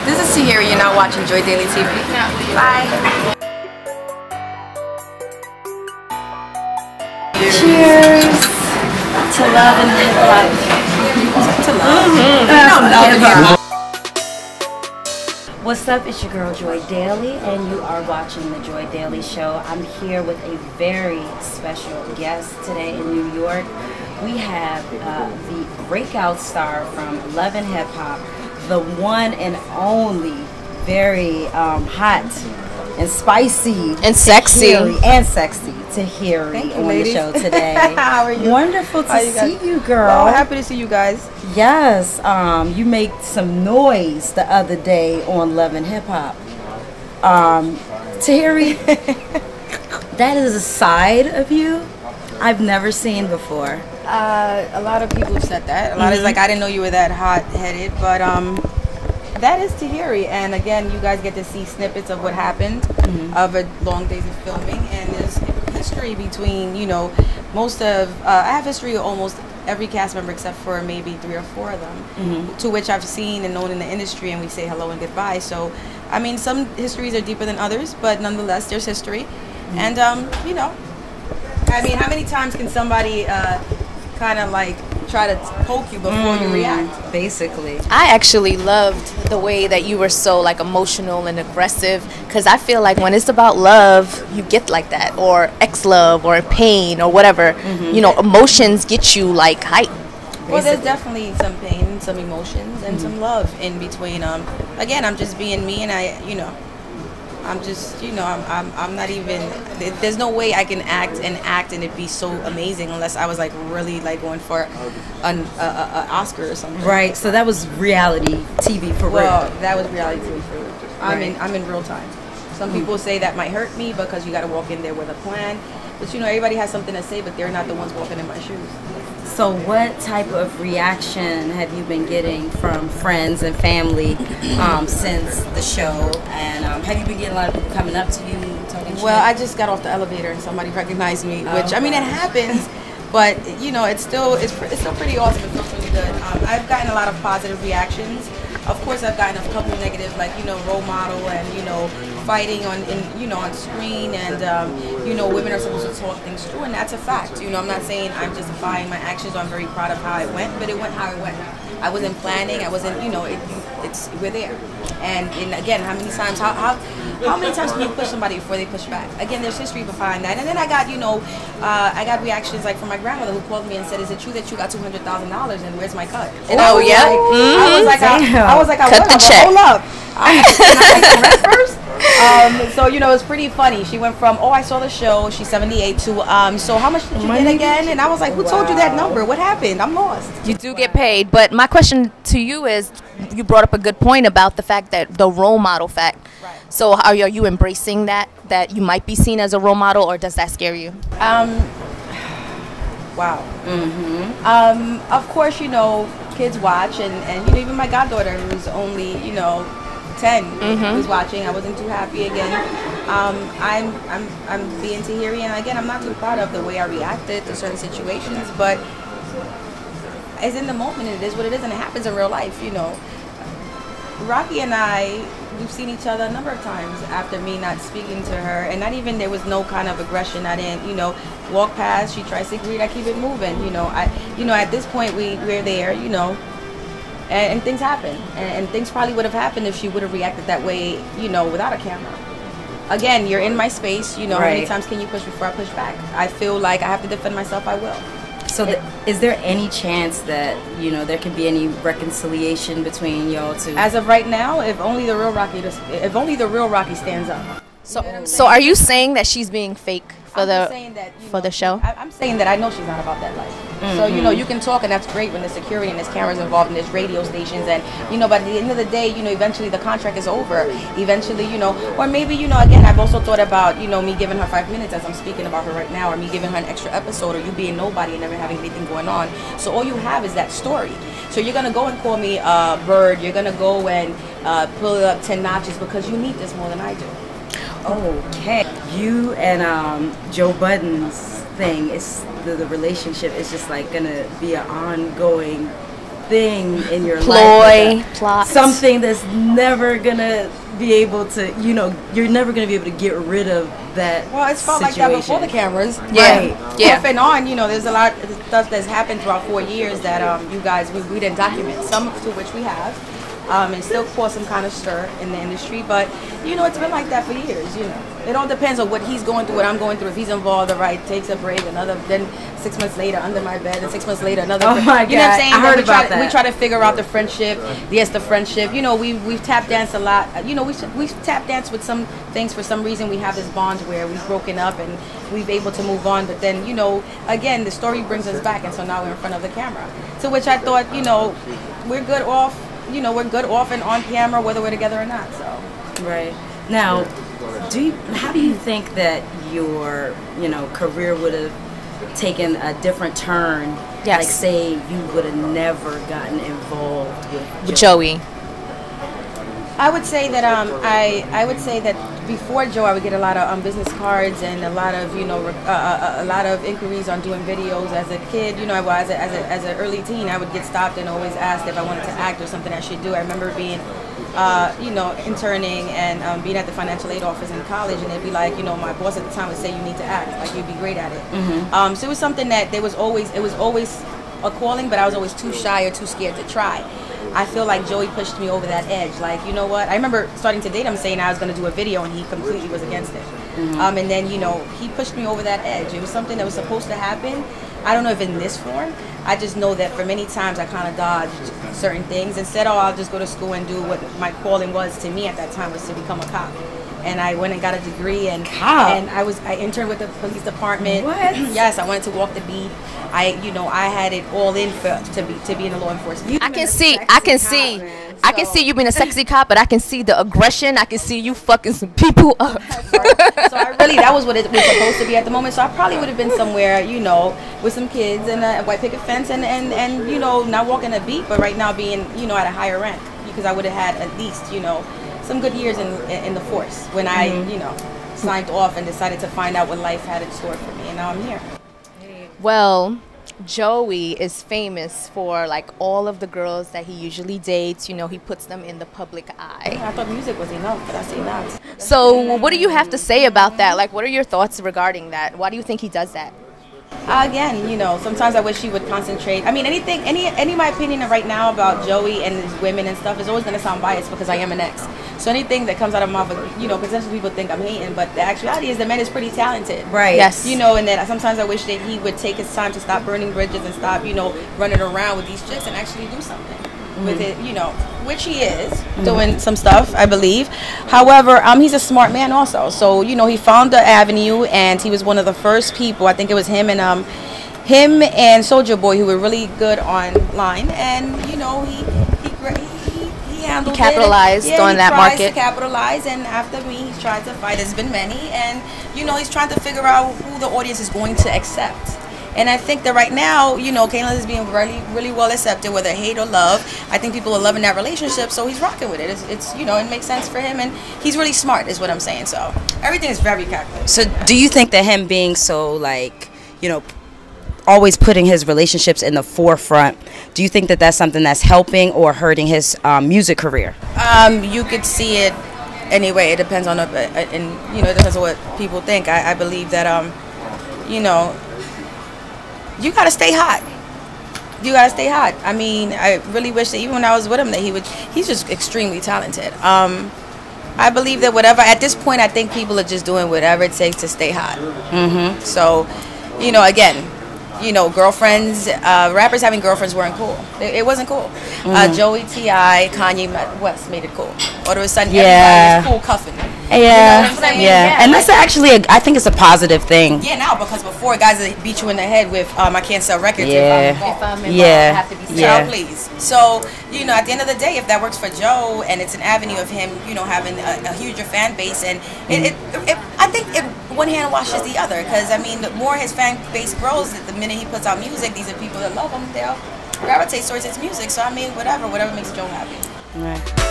This is Tahiry. You're now watching JoyDaily TV. Bye. Cheers to love and hip hop. To love. What's up? It's your girl JoyDaily, and you are watching the JoyDaily Show. I'm here with a very special guest today in New York. We have the breakout star from Love and Hip Hop, the one and only, very hot and spicy and sexy Tahiry on the show today. How are you? Wonderful to see you, girl. Oh, happy to see you guys. Yes, you made some noise the other day on Love and Hip Hop. Tahiry, that is a side of you I've never seen before. A lot of people have said that. A lot is like, I didn't know you were that hot-headed, but that is Tahiry. And again, you guys get to see snippets of what happened of a long days of filming, and there's history between, you know, most of I have history of almost every cast member except for maybe 3 or 4 of them, to which I've seen and known in the industry, and we say hello and goodbye. So I mean, some histories are deeper than others, but nonetheless there's history. And you know, I mean, how many times can somebody kind of like try to poke you before you react? Basically, I actually loved the way that you were so like emotional and aggressive, because I feel like when it's about love, you get like that, or ex-love, or pain, or whatever. You know, emotions get you like hype. Well, there's definitely some pain, some emotions, and some love in between. Again, I'm just being me, and I'm just, you know, I'm not even, there's no way I can act and it be so amazing unless I was like really like going for an Oscar or something. right? So that was reality TV for real. Well, that was reality TV for real. I'm in real time. Some people say that might hurt me because you got to walk in there with a plan, but you know, everybody has something to say, but they're not the ones walking in my shoes. So what type of reaction have you been getting from friends and family since the show? And have you been getting a lot of people coming up to you, talking to you? Well, I just got off the elevator and somebody recognized me, which I mean, it happens, but you know, it's still pretty awesome. It feels really good. I've gotten a lot of positive reactions. Of course, I've gotten a couple of negative, like, you know, role model and, you know, fighting on screen, and you know, women are supposed to talk things through, and that's a fact. You know, I'm not saying I'm justifying my actions. I'm very proud of how it went, but it went how it went. I wasn't planning. I wasn't, you know, we're there. And again, how many times can you push somebody before they push back? Again, there's history behind that. And then I got, you know, I got reactions like from my grandmother, who called me and said, "Is it true that you got $200,000 and where's my cut?" And I was like, cut the check. Hold up, I rent first. So you know, it's pretty funny. She went from, "Oh, I saw the show," she's 78, to so how much did you get again? And I was like, who told you that number? What happened? I'm lost. You do get paid, but my question to you is, you brought up a good point about the fact that the role model fact. Right. So are you embracing that you might be seen as a role model, or does that scare you? Wow. Of course, you know, kids watch, and you know, even my goddaughter, who's only, you know, 10, who's watching. I wasn't too happy again. I'm being Tahiry, and again, I'm not too proud of the way I reacted to certain situations, but it's in the moment. It is what it is, and it happens in real life. You know, Raqui and we've seen each other a number of times after me not speaking to her, and not even, there was no kind of aggression. I didn't, you know, walk past. She tries to greet. I keep it moving. You know, at this point we're there. You know. And things happen, and things probably would have happened if she would have reacted that way, you know, without a camera. Again, you're in my space, you know, how many times can you push before I push back? I feel like I have to defend myself, I will. So is there any chance that, you know, there could be any reconciliation between y'all two? As of right now, if only the real Raqui stands up. So are you saying that she's being fake for the show? I'm saying that I know she's not about that life. So, you know, you can talk, and that's great when there's security and there's cameras involved and there's radio stations, and, you know, but at the end of the day, you know, eventually the contract is over. Eventually, you know, or maybe, you know, again, I've also thought about, you know, me giving her 5 minutes as I'm speaking about her right now, or me giving her an extra episode, or you being nobody and never having anything going on. So all you have is that story. So you're going to go and call me Bird. You're going to go and pull it up 10 notches because you need this more than I do. Okay. You and Joe Budden's thing, is the relationship is just like gonna be an ongoing thing in your Ploy, life, plot, something that's never gonna be able to, you know, you're never gonna be able to get rid of that. Well, it's felt like that before the cameras. Yeah, right. yeah. Off and on, you know, there's a lot of stuff that's happened throughout 4 years that you guys we didn't document. Some to which we have, and still cause some kind of stir in the industry. But you know, it's been like that for years. You know, it all depends on what he's going through, what I'm going through. If he's involved, all right, takes a break, then 6 months later under my bed, and 6 months later another. Oh my God! You know what I'm saying? I heard about that. We try to figure out the friendship. Yes, the friendship. You know, we've tap danced a lot. You know, we've tap danced with some things for some reason. We have this bond where we've broken up and we've able to move on. But then, you know, again, the story brings us back, and so now we're in front of the camera. To which I thought, you know, we're good off. You know, we're good off and on camera, whether we're together or not. So, right now, how do you think that your, you know, career would have taken a different turn? Yes. Like, say you would have never gotten involved with Joey. I would say that I would say that before Joe, I would get a lot of business cards and a lot of, you know, a lot of inquiries on doing videos. As a kid, you know, as an early teen, I would get stopped and always asked if I wanted to act or something I should do. I remember being, you know, interning and being at the financial aid office in college, and they'd be like, you know, my boss at the time would say you need to act, like you'd be great at it. Mm-hmm. So it was something that it was always a calling, but I was always too shy or too scared to try. I feel like Joey pushed me over that edge. Like, you know what? I remember starting to date him saying I was going to do a video, and he completely was against it. Mm-hmm. And then, you know, he pushed me over that edge. It was something that was supposed to happen. I don't know if in this form. I just know that for many times I kind of dodged certain things and said, oh, I'll just go to school and do what my calling was to me at that time, was to become a cop. And I went and got a degree, and I interned with the police department. What? Yes, I wanted to walk the beat. I had it all in to be in the law enforcement. I can see you being a sexy cop, but I can see the aggression. I can see you fucking some people up. So that was what it was supposed to be at the moment. So I probably would have been somewhere, you know, with some kids and a white picket fence and you know, not walking a beat, but right now being, you know, at a higher rank, because I would have had at least, you know, some good years in the force when I, you know, signed off and decided to find out what life had in store for me, and now I'm here. Well, Joey is famous for like all of the girls that he usually dates. You know, he puts them in the public eye. I thought music was enough, but I see not. So what do you have to say about that? Like, what are your thoughts regarding that? Why do you think he does that? Again, you know, sometimes I wish he would concentrate. I mean, any my opinion right now about Joey and his women and stuff is always going to sound biased because I am an ex. So anything that comes out of my mouth, you know, potentially people think I'm hating, but the actuality is the man is pretty talented. Right. Yes. You know, and that sometimes I wish that he would take his time to stop burning bridges and stop, you know, running around with these chicks and actually do something with it, you know, which he is doing some stuff, I believe. However, he's a smart man also. So, you know, he found the avenue, and he was one of the first people. I think it was him and Soulja Boy, who were really good online, and you know, he handled he capitalized it. on that market. To capitalize, and after me, he's tried to fight. There's been many, and you know, he's trying to figure out who the audience is going to accept. And I think that right now, you know, Kaylin is being really, really well accepted, whether hate or love. I think people are loving that relationship, so he's rocking with it. It's you know, it makes sense for him, and he's really smart, is what I'm saying. So everything is very calculated. So do you think that him being so, like, you know, always putting his relationships in the forefront, do you think that that's something that's helping or hurting his music career? You could see it anyway. It depends on and you know, it depends on what people think. I believe that you know, you gotta stay hot. You gotta stay hot. I mean, I really wish that even when I was with him, that he's just extremely talented. I believe that whatever, at this point, I think people are just doing whatever it takes to stay hot. So, you know, again, you know, girlfriends, rappers having girlfriends weren't cool. It wasn't cool. Joey, T.I., Kanye West made it cool. All of a sudden, everybody was cool cuffing. Yeah, you know what I'm saying? yeah, and that's actually, I think it's a positive thing. Yeah, now, because before guys would beat you in the head with I can't sell records Yeah. if I'm involved. I have to be Child, please. So, you know, at the end of the day, if that works for Joe and it's an avenue of him, you know, having a huger fan base, and I think one hand washes the other, because I mean, the more his fan base grows, the minute he puts out music, these are people that love him, they'll gravitate towards his music. So I mean, whatever makes Joe happy. Right.